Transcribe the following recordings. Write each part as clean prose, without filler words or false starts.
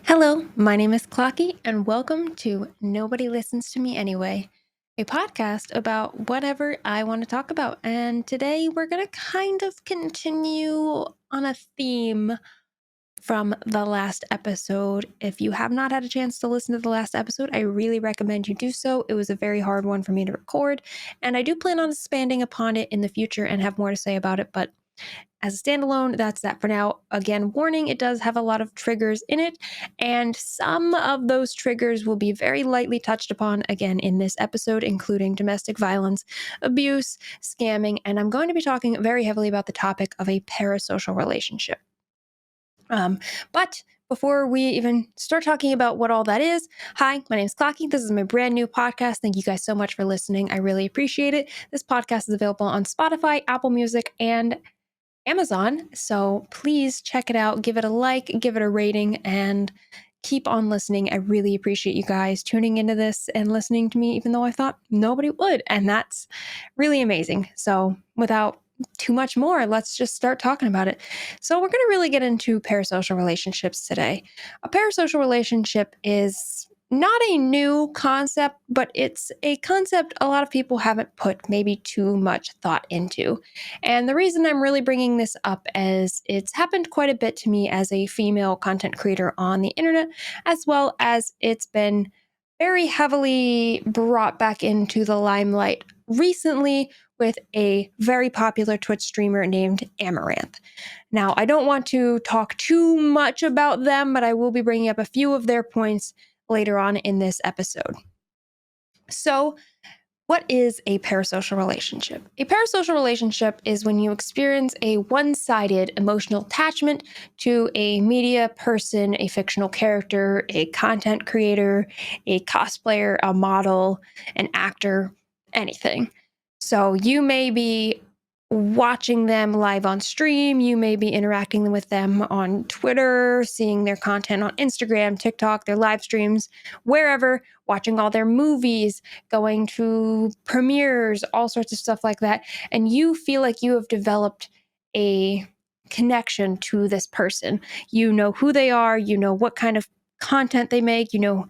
Hello, my name is Clocky, and welcome to Nobody Listens to Me Anyway, a podcast about whatever I want to talk about. And today we're going to kind of continue on a theme from the last episode. If you have not had a chance to listen to the last episode, I really recommend you do so. It was a very hard one for me to record, and I do plan on expanding upon it in the future and have more to say about it, but as a standalone, that's that for now. Again, warning, it does have a lot of triggers in it, and some of those triggers will be very lightly touched upon again in this episode, including domestic violence, abuse, scamming, and I'm going to be talking very heavily about the topic of a parasocial relationship. But before we even start talking about what all that is, hi, my name is Clocky. This is my brand new podcast. Thank you guys so much for listening. I really appreciate it. This podcast is available on Spotify, Apple Music, and Amazon. So please check it out, give it a like, give it a rating, and keep on listening. I really appreciate you guys tuning into this and listening to me, even though I thought nobody would. And that's really amazing. So without too much more, let's just start talking about it. So we're going to really get into parasocial relationships today. A parasocial relationship is not a new concept, but it's a concept a lot of people haven't put maybe too much thought into. And the reason I'm really bringing this up is it's happened quite a bit to me as a female content creator on the internet, as well as it's been very heavily brought back into the limelight recently with a very popular Twitch streamer named Amouranth. Now, I don't want to talk too much about them, but I will be bringing up a few of their points later on in this episode. So, what is a parasocial relationship? A parasocial relationship is when you experience a one-sided emotional attachment to a media person, a fictional character, a content creator, a cosplayer, a model, an actor, anything. So you may be watching them live on stream, you may be interacting with them on Twitter, seeing their content on Instagram, TikTok, their live streams, wherever, watching all their movies, going to premieres, all sorts of stuff like that. And you feel like you have developed a connection to this person. You know who they are, you know what kind of content they make, you know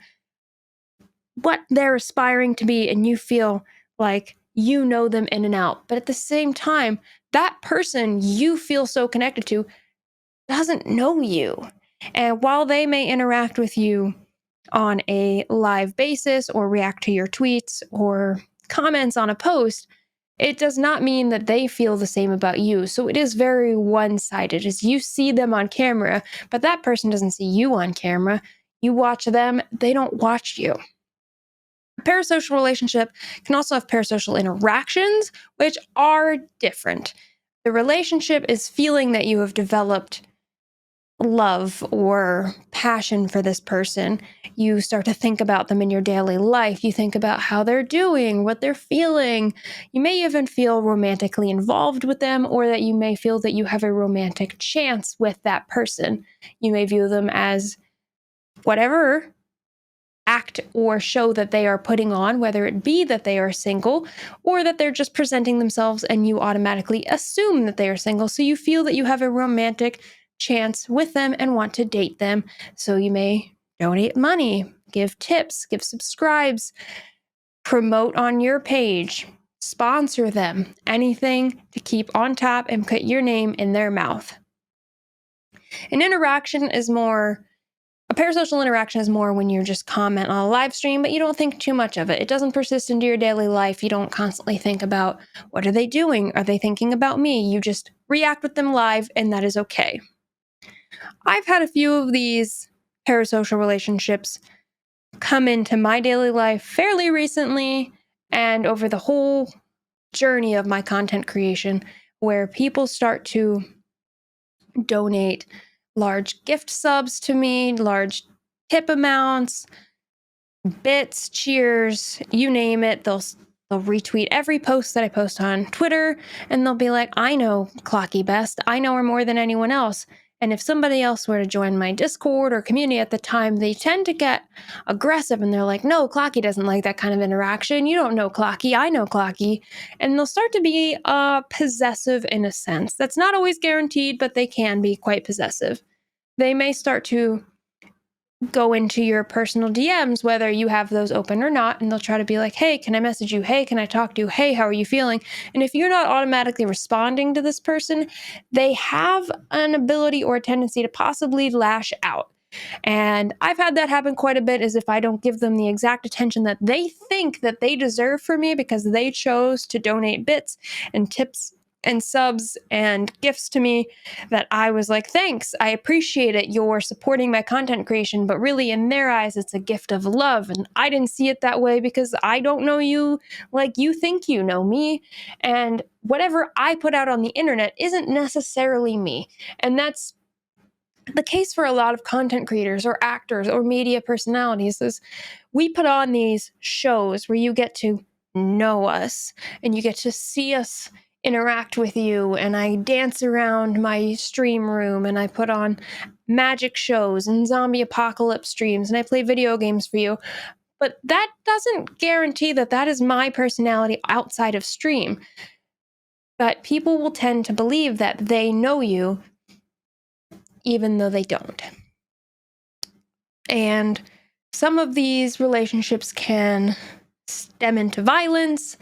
what they're aspiring to be, and you feel like you know them in and out. But at the same time, that person you feel so connected to doesn't know you. And while they may interact with you on a live basis or react to your tweets or comments on a post, it does not mean that they feel the same about you. So it is very one-sided, as you see them on camera, but that person doesn't see you on camera. You watch them, they don't watch you. A parasocial relationship can also have parasocial interactions, which are different. The relationship is feeling that you have developed love or passion for this person. You start to think about them in your daily life. You think about how they're doing, what they're feeling. You may even feel romantically involved with them, or that you may feel that you have a romantic chance with that person. You may view them as whatever act or show that they are putting on, whether it be that they are single or that they're just presenting themselves and you automatically assume that they are single. So you feel that you have a romantic chance with them and want to date them. So you may donate money, give tips, give subscribes, promote on your page, sponsor them, anything to keep on top and put your name in their mouth. An interaction is more A parasocial interaction is more when you just comment on a live stream, but you don't think too much of it. It doesn't persist into your daily life. You don't constantly think about, what are they doing? Are they thinking about me? You just react with them live, and that is okay. I've had a few of these parasocial relationships come into my daily life fairly recently and over the whole journey of my content creation, where people start to donate large gift subs to me, large tip amounts, bits, cheers, you name it. They'll retweet every post that I post on Twitter, and they'll be like, I know Clocky best. I know her more than anyone else. And if somebody else were to join my Discord or community at the time, they tend to get aggressive and they're like, no, Clocky doesn't like that kind of interaction. You don't know Clocky. I know Clocky. And they'll start to be possessive in a sense. That's not always guaranteed, but they can be quite possessive. They may start to go into your personal DMs, whether you have those open or not, and they'll try to be like, hey, can I message you? Hey, can I talk to you? Hey, how are you feeling? And if you're not automatically responding to this person, they have an ability or a tendency to possibly lash out. And I've had that happen quite a bit, as if I don't give them the exact attention that they think that they deserve from me because they chose to donate bits and tips and subs and gifts to me, that I was like, thanks, I appreciate it. You're supporting my content creation. But really, in their eyes, it's a gift of love. And I didn't see it that way because I don't know you like you think you know me. And whatever I put out on the internet isn't necessarily me. And that's the case for a lot of content creators or actors or media personalities. Is we put on these shows where you get to know us and you get to see us interact with you, and I dance around my stream room and I put on magic shows and zombie apocalypse streams and I play video games for you. But that doesn't guarantee that that is my personality outside of stream. But people will tend to believe that they know you even though they don't. And some of these relationships can stem into violence,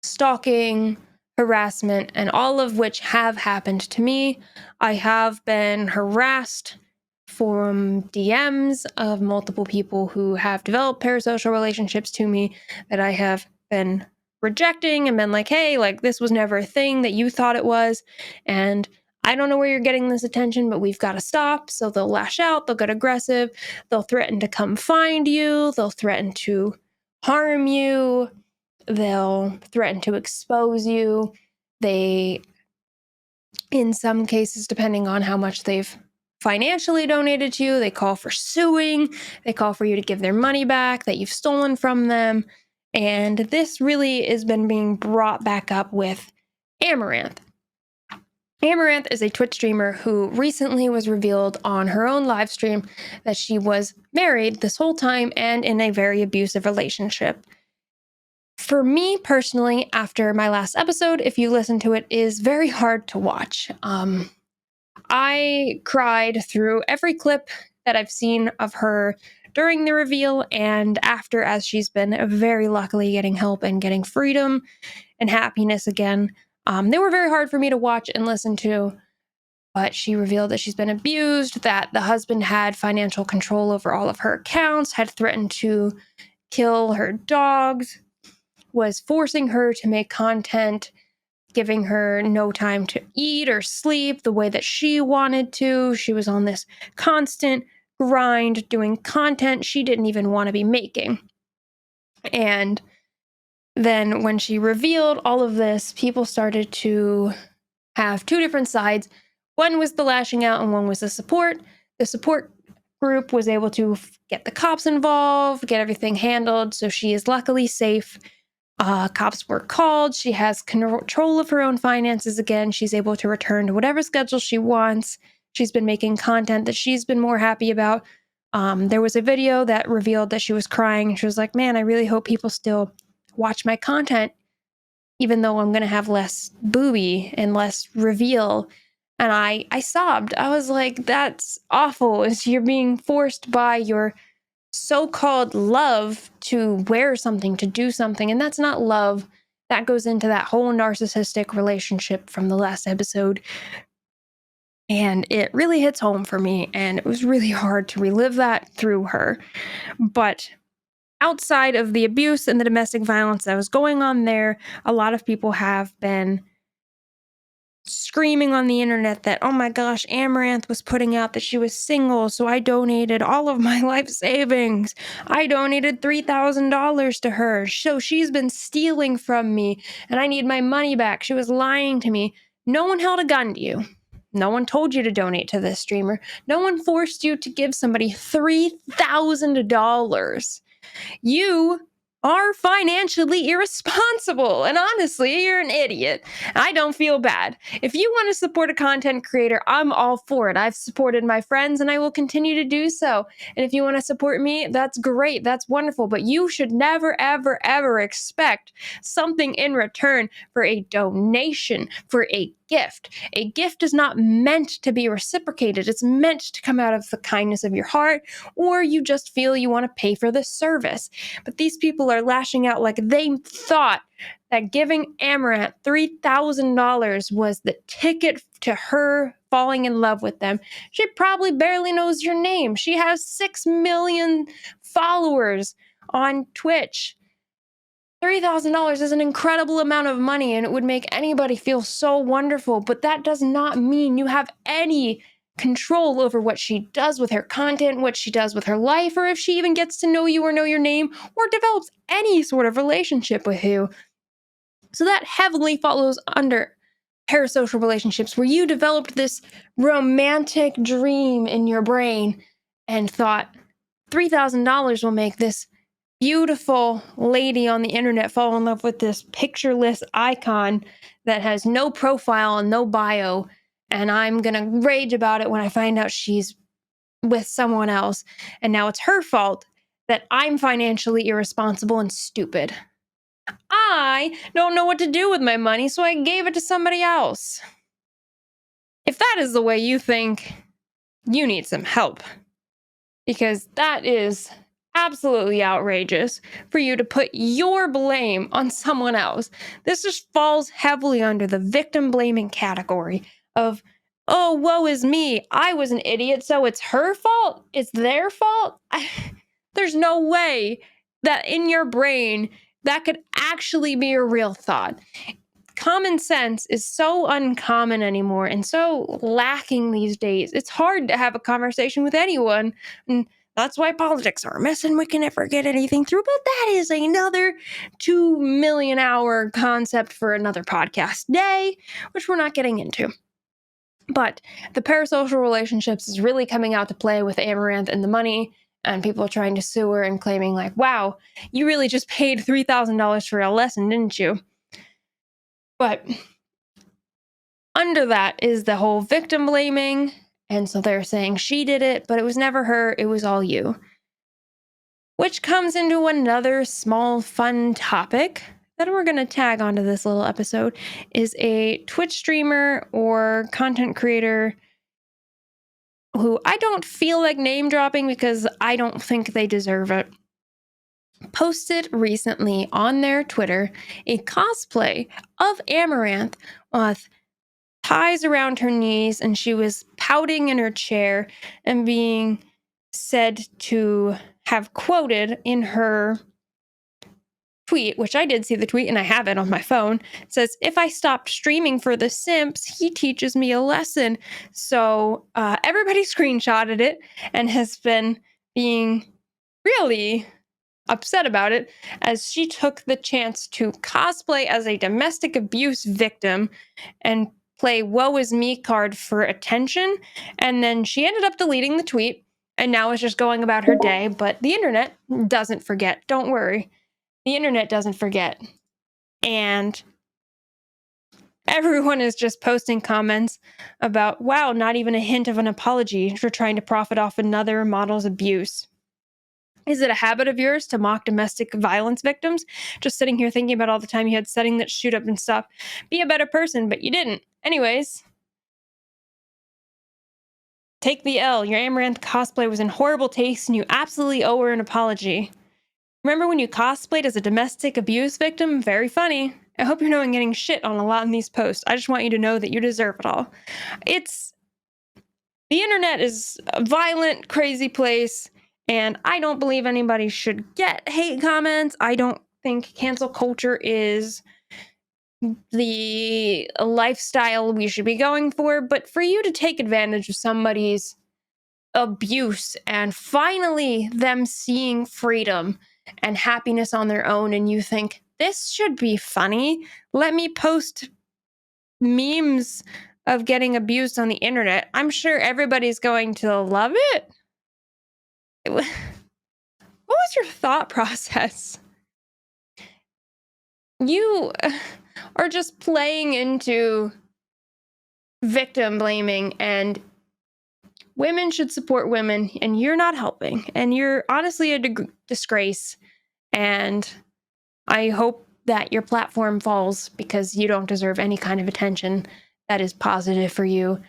stalking, harassment, and all of which have happened to me. I have been harassed from DMs of multiple people who have developed parasocial relationships to me that I have been rejecting and been like, hey, like, this was never a thing that you thought it was. And I don't know where you're getting this attention, but we've got to stop. So they'll lash out, they'll get aggressive, they'll threaten to come find you, they'll threaten to harm you, they'll threaten to expose you. They, in some cases, depending on how much they've financially donated to you, they call for suing, they call for you to give their money back that you've stolen from them. And this really has been being brought back up with Amouranth. Amouranth is a Twitch streamer who recently was revealed on her own live stream that she was married this whole time and in a very abusive relationship. For me personally, after my last episode, if you listen to it, is very hard to watch. I cried through every clip that I've seen of her during the reveal and after, as she's been very luckily getting help and getting freedom and happiness again. They were very hard for me to watch and listen to, but she revealed that she's been abused, that the husband had financial control over all of her accounts, had threatened to kill her dogs, was forcing her to make content, giving her no time to eat or sleep the way that she wanted to. She was on this constant grind doing content she didn't even want to be making. And then when she revealed all of this, people started to have two different sides. One was the lashing out and one was the support. The support group was able to get the cops involved, get everything handled, so she is luckily safe. Cops were called. She has control of her own finances again. She's able to return to whatever schedule she wants. She's been making content that she's been more happy about. There was a video that revealed that she was crying. She was like, man, I really hope people still watch my content, even though I'm going to have less booby and less reveal. And I sobbed. I was like, that's awful. Is you're being forced by your so-called love to wear something, to do something. And that's not love. That goes into that whole narcissistic relationship from the last episode. And it really hits home for me. And it was really hard to relive that through her. But outside of the abuse and the domestic violence that was going on there, a lot of people have been screaming on the internet that, oh my gosh, Amouranth was putting out that she was single, so I donated all of my life savings. I donated $3,000 to her, so she's been stealing from me, and I need my money back. She was lying to me. No one held a gun to you. No one told you to donate to this streamer. No one forced you to give somebody $3,000. You are financially irresponsible, and honestly, you're an idiot. I don't feel bad. If you want to support a content creator, I'm all for it. I've supported my friends and I will continue to do so. And if you want to support me, that's great. That's wonderful. But you should never, ever, ever expect something in return for a donation, for a gift. A gift is not meant to be reciprocated. It's meant to come out of the kindness of your heart, or you just feel you want to pay for the service. But these people are lashing out like they thought that giving Amouranth $3,000 was the ticket to her falling in love with them. She probably barely knows your name. She has 6 million followers on Twitch. $3,000 is an incredible amount of money, and it would make anybody feel so wonderful, but that does not mean you have any control over what she does with her content, what she does with her life, or if she even gets to know you or know your name, or develops any sort of relationship with you. So that heavily follows under parasocial relationships, where you developed this romantic dream in your brain and thought $3,000 will make this beautiful lady on the internet fall in love with this pictureless icon that has no profile and no bio, and I'm gonna rage about it when I find out she's with someone else, and now it's her fault that I'm financially irresponsible and stupid. I don't know what to do with my money, so I gave it to somebody else. If that is the way you think, you need some help. Because that is absolutely outrageous for you to put your blame on someone else. This just falls heavily under the victim blaming category of, oh, woe is me. I was an idiot, so it's her fault? It's their fault? There's no way that in your brain that could actually be a real thought. Common sense is so uncommon anymore and so lacking these days. It's hard to have a conversation with anyone. And that's why politics are a mess and we can never get anything through. But that is another 2 million hour concept for another podcast day, which we're not getting into. But the parasocial relationships is really coming out to play with Amouranth and the money, and people are trying to sue her and claiming like, wow, you really just paid $3,000 for a lesson, didn't you? But under that is the whole victim blaming. And so they're saying she did it, but it was never her. It was all you. Which comes into another small fun topic that we're going to tag onto this little episode is a Twitch streamer or content creator who I don't feel like name dropping because I don't think they deserve it. Posted recently on their Twitter a cosplay of Amouranth with ties around her knees, and she was pouting in her chair and being said to have quoted in her tweet, which I did see the tweet and I have it on my phone. It says, "If I stopped streaming for the simps, he teaches me a lesson." So everybody screenshotted it and has been being really upset about it as she took the chance to cosplay as a domestic abuse victim and play woe is me card for attention. And then she ended up deleting the tweet and now is just going about her day. But the internet doesn't forget. Don't worry. The internet doesn't forget. And everyone is just posting comments about, wow, not even a hint of an apology for trying to profit off another model's abuse. Is it a habit of yours to mock domestic violence victims? Just sitting here thinking about all the time you had setting that shoot up and stuff. Be a better person, but you didn't. Anyways, take the L. Your Amouranth cosplay was in horrible taste and you absolutely owe her an apology. Remember when you cosplayed as a domestic abuse victim? Very funny. I hope you're knowing getting shit on a lot in these posts. I just want you to know that you deserve it all. The internet is a violent, crazy place. And I don't believe anybody should get hate comments. I don't think cancel culture is the lifestyle we should be going for. But for you to take advantage of somebody's abuse and finally them seeing freedom and happiness on their own, and you think, this should be funny. Let me post memes of getting abused on the internet. I'm sure everybody's going to love it. What was your thought process? You are just playing into victim blaming, and women should support women, and you're not helping. And you're honestly a disgrace. And I hope that your platform falls because you don't deserve any kind of attention that is positive for you,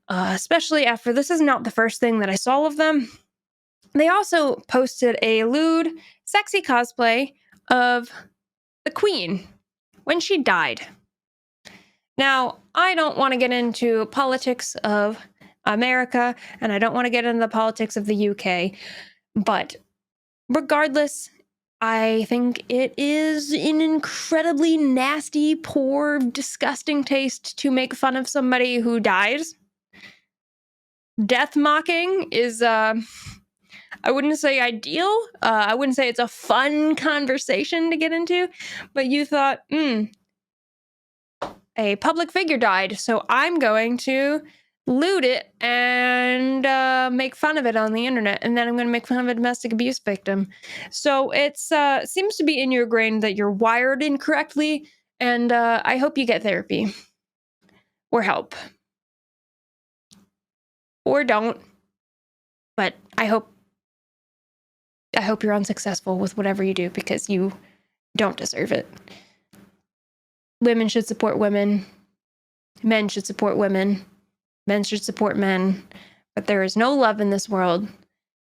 especially after this is not the first thing that I saw of them. They also posted a lewd, sexy cosplay of the Queen when she died. Now, I don't want to get into politics of America, and I don't want to get into the politics of the UK, but regardless, I think it is an incredibly nasty, poor, disgusting taste to make fun of somebody who dies. Death mocking is, I wouldn't say ideal. I wouldn't say it's a fun conversation to get into, but you thought, a public figure died, so I'm going to loot it and make fun of it on the internet, and then I'm going to make fun of a domestic abuse victim. So it's seems to be in your brain that you're wired incorrectly, and I hope you get therapy or help, or don't. But I hope you're unsuccessful with whatever you do, because you don't deserve it. Women should support women. Men should support women. Men should support men. But there is no love in this world.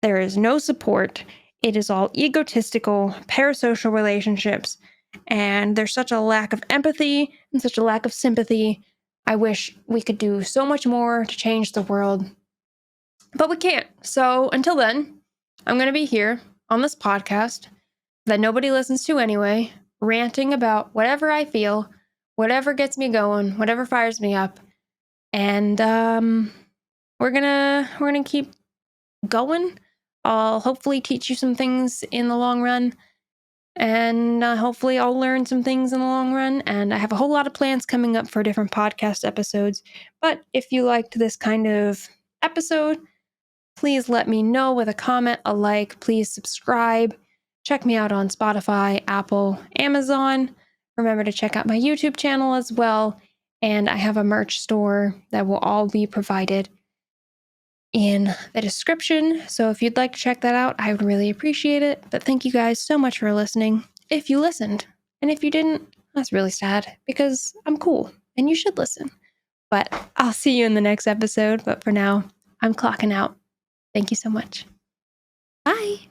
There is no support. It is all egotistical, parasocial relationships. And there's such a lack of empathy and such a lack of sympathy. I wish we could do so much more to change the world. But we can't. So until then, I'm going to be here on this podcast that nobody listens to anyway, ranting about whatever I feel, whatever gets me going, whatever fires me up. And we're gonna keep going. I'll hopefully teach you some things in the long run, and hopefully I'll learn some things in the long run. And I have a whole lot of plans coming up for different podcast episodes. But if you liked this kind of episode, please let me know with a comment, a like. Please subscribe. Check me out on Spotify, Apple, Amazon. Remember to check out my YouTube channel as well. And I have a merch store that will all be provided in the description. So if you'd like to check that out, I would really appreciate it. But thank you guys so much for listening. If you listened, and if you didn't, that's really sad, because I'm cool and you should listen. But I'll see you in the next episode. But for now, I'm clocking out. Thank you so much. Bye.